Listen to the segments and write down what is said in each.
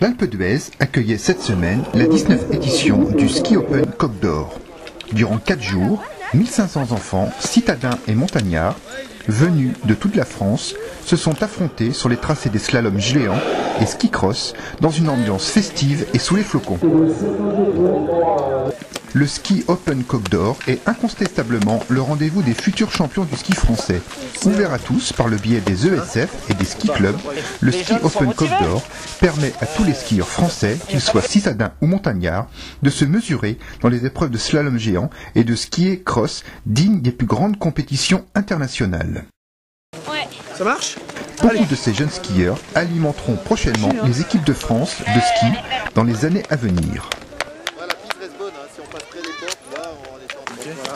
L'Alpe d'Huez accueillait cette semaine la 19e édition du Ski Open Côte d'Or. Durant 4 jours, 1500 enfants, citadins et montagnards, venus de toute la France, se sont affrontés sur les tracés des slaloms géants et ski cross dans une ambiance festive et sous les flocons. Le Ski Open Côte d'Or est incontestablement le rendez-vous des futurs champions du ski français. Ouvert à tous par le biais des ESF et des ski clubs, le Ski Open Côte d'Or permet à tous les skieurs français, qu'ils soient citadins ou montagnards, de se mesurer dans les épreuves de slalom géant et de skier cross dignes des plus grandes compétitions internationales. Ouais. Ça marche ? Beaucoup de ces jeunes skieurs alimenteront prochainement les équipes de France de ski dans les années à venir.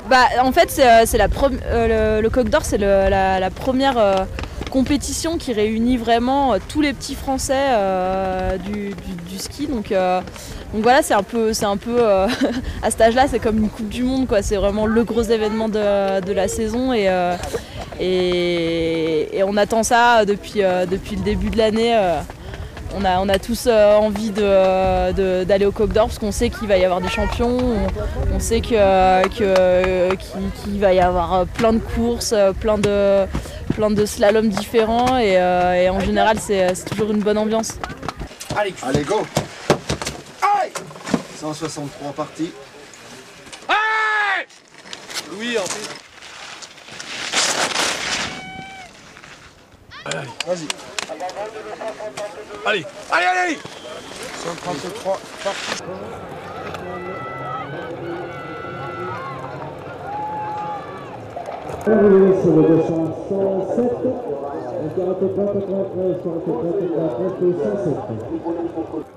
Bah, en fait, le Côte d'Or, c'est la première compétition qui réunit vraiment tous les petits Français du ski. Donc voilà, c'est un peu à cet âge-là, c'est comme une Coupe du Monde, quoi. C'est vraiment le gros événement de la saison et on attend ça depuis le début de l'année. On a tous envie d'aller au Côte d'Or parce qu'on sait qu'il va y avoir des champions, on sait qu'il va y avoir plein de courses, plein de slaloms différents et en général c'est toujours une bonne ambiance. Allez, go! Allez 163 parties. Allez Louis, en plus. Vas-y. Allez 133 parties.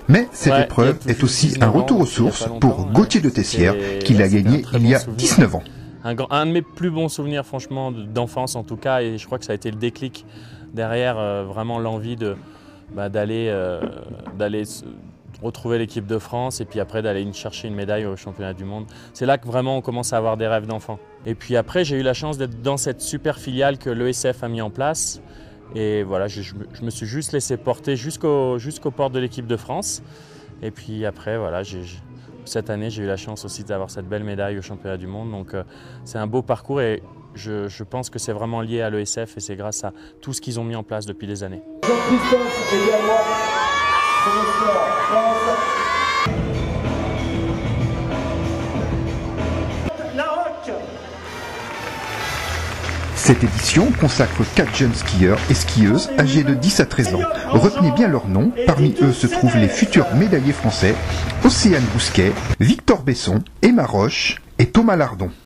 Mais cette épreuve est aussi un retour aux sources pour Gauthier de Tessières, qui l'a gagné il y a 19 ans. Un de mes plus bons souvenirs, franchement, d'enfance en tout cas, et je crois que ça a été le déclic derrière, vraiment l'envie d'aller retrouver l'équipe de France et puis après d'aller chercher une médaille au championnat du monde. C'est là que vraiment on commence à avoir des rêves d'enfant. Et puis après, j'ai eu la chance d'être dans cette super filiale que l'ESF a mis en place. Et voilà, je me suis juste laissé porter jusqu'aux portes de l'équipe de France. Et puis après, voilà, cette année, j'ai eu la chance aussi d'avoir cette belle médaille au championnat du monde. Donc c'est un beau parcours et je pense que c'est vraiment lié à l'ESF et c'est grâce à tout ce qu'ils ont mis en place depuis des années. Jean-Christophe également, Cette édition consacre 4 jeunes skieurs et skieuses âgés de 10 à 13 ans. Retenez bien leurs noms, parmi eux se trouvent les futurs médaillés français, Océane Bousquet, Victor Besson, Emma Roche et Thomas Lardon.